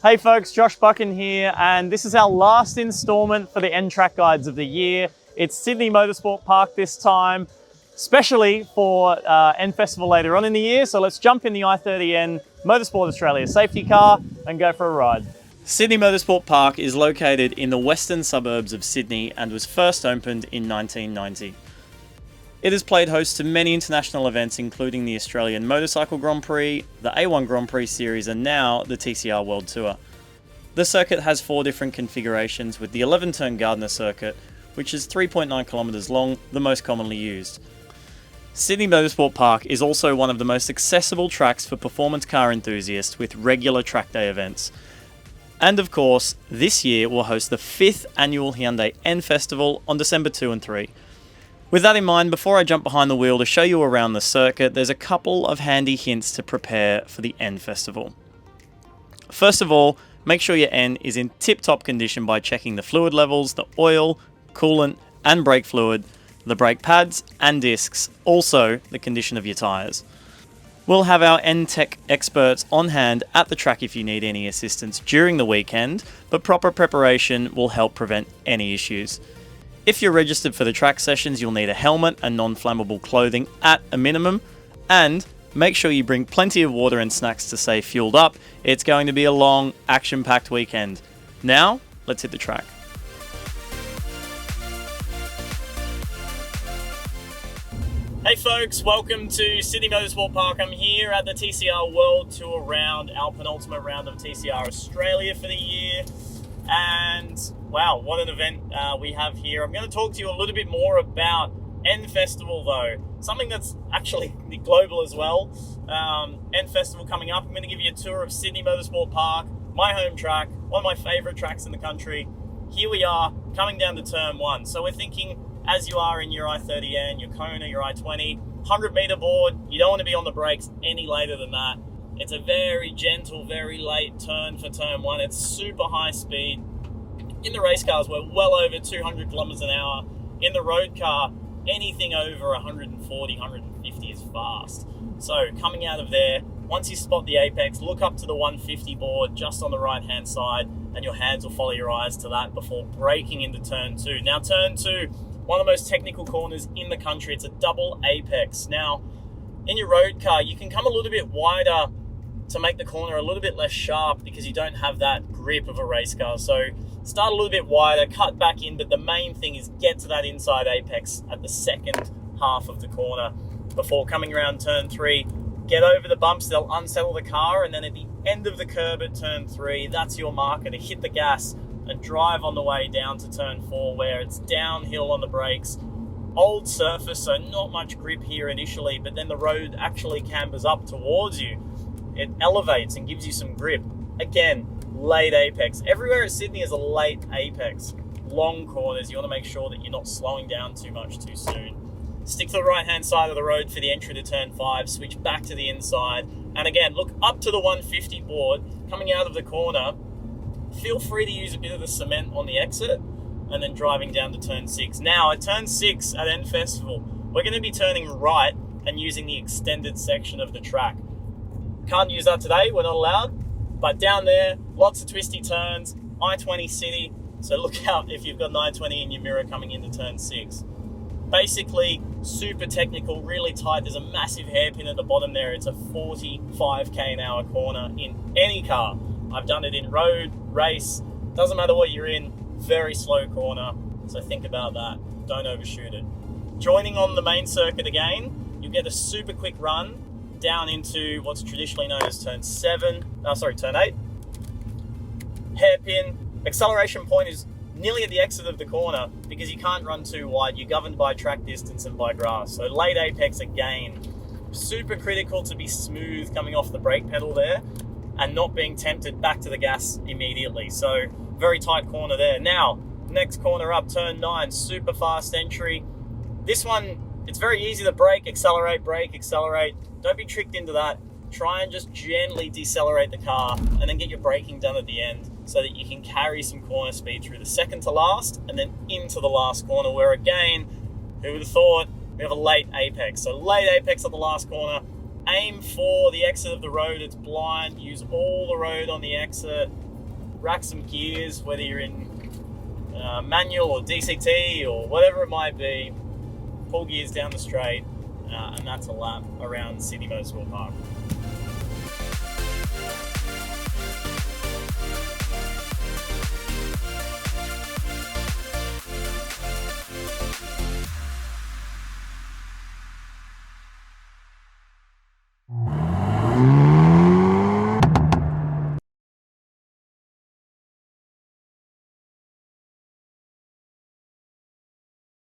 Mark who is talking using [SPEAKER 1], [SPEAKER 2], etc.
[SPEAKER 1] Hey folks, Josh Buchan here, and this is our last installment for the N Track Guides of the year. It's Sydney Motorsport Park this time, especially for N Festival later on in the year. So let's jump in the i30N Motorsport Australia Safety Car and go for a ride. Sydney Motorsport Park is located in the western suburbs of Sydney and was first opened in 1990. It has played host to many international events, including the Australian Motorcycle Grand Prix, the A1 Grand Prix Series, and now the TCR World Tour. The circuit has 4 different configurations, with the 11-turn Gardner circuit, which is 3.9 kilometres long, the most commonly used. Sydney Motorsport Park is also one of the most accessible tracks for performance car enthusiasts, with regular track day events. And of course, this year will host the 5th annual Hyundai N Festival on December 2 and 3. With that in mind, before I jump behind the wheel to show you around the circuit, there's a couple of handy hints to prepare for the N Festival. First of all, make sure your N is in tip-top condition by checking the fluid levels, the oil, coolant and brake fluid, the brake pads and discs, also the condition of your tyres. We'll have our N-Tech experts on hand at the track if you need any assistance during the weekend, but proper preparation will help prevent any issues. If you're registered for the track sessions, you'll need a helmet and non-flammable clothing at a minimum, and make sure you bring plenty of water and snacks to stay fueled up. It's going to be a long, action-packed weekend. Now, let's hit the track. Hey folks, welcome to Sydney Motorsport Park. I'm here at the TCR World Tour round, our penultimate round of TCR Australia for the year. And wow, what an event we have here. I'm going to talk to you a little bit more about N Festival though, something that's actually global as well. N Festival coming up. I'm going to give you a tour of Sydney Motorsport Park, my home track, one of my favourite tracks in the country. Here we are, coming down to turn 1. So we're thinking, as you are in your i30N, your Kona, your i20, 100 metre board, you don't want to be on the brakes any later than that. It's a very gentle, very late turn for turn 1. It's super high speed. In the race cars, we're well over 200 kilometers an hour. In the road car, anything over 140, 150 is fast. So coming out of there, once you spot the apex, look up to the 150 board just on the right-hand side, and your hands will follow your eyes to that before braking into turn 2. Now, turn 2, one of the most technical corners in the country. It's a double apex. Now, in your road car, you can come a little bit wider to make the corner a little bit less sharp because you don't have that grip of a race car. So start a little bit wider, cut back in, but the main thing is get to that inside apex at the second half of the corner before coming around turn 3. Get over the bumps, they'll unsettle the car, and then at the end of the curb at turn 3, that's your marker to hit the gas and drive on the way down to turn 4, where it's downhill on the brakes. Old surface, so not much grip here initially, but then the road actually cambers up towards you. It elevates and gives you some grip. Again, late apex. Everywhere at Sydney is a late apex. Long corners, you want to make sure that you're not slowing down too much too soon. Stick to the right-hand side of the road for the entry to turn 5, switch back to the inside, and again, look up to the 150 board. Coming out of the corner, feel free to use a bit of the cement on the exit, and then driving down to turn 6. Now, at turn 6 at N Festival, we're going to be turning right and using the extended section of the track. Can't use that today, we're not allowed, but down there, lots of twisty turns, I-20 City, so look out if you've got an I-20 in your mirror coming into turn 6. Basically, super technical, really tight. There's a massive hairpin at the bottom there. It's a 45 km/h corner in any car. I've done it in road, race, doesn't matter what you're in, very slow corner, so think about that, don't overshoot it. Joining on the main circuit again, you'll get a super quick run down into what's traditionally known as turn 8. Hairpin, acceleration point is nearly at the exit of the corner because you can't run too wide. You're governed by track distance and by grass. So late apex again, super critical to be smooth coming off the brake pedal there and not being tempted back to the gas immediately. So very tight corner there. Now, next corner up, turn 9, super fast entry. This one, it's very easy to brake, accelerate, brake, accelerate. Don't be tricked into that. Try and just gently decelerate the car and then get your braking done at the end so that you can carry some corner speed through the second to last and then into the last corner, where again, who would have thought, we have a late apex. So late apex at the last corner, aim for the exit of the road. It's blind, use all the road on the exit, rack some gears, whether you're in manual or DCT or whatever it might be, pull gears down the straight, and that's a lap around Sydney Motorsport Park.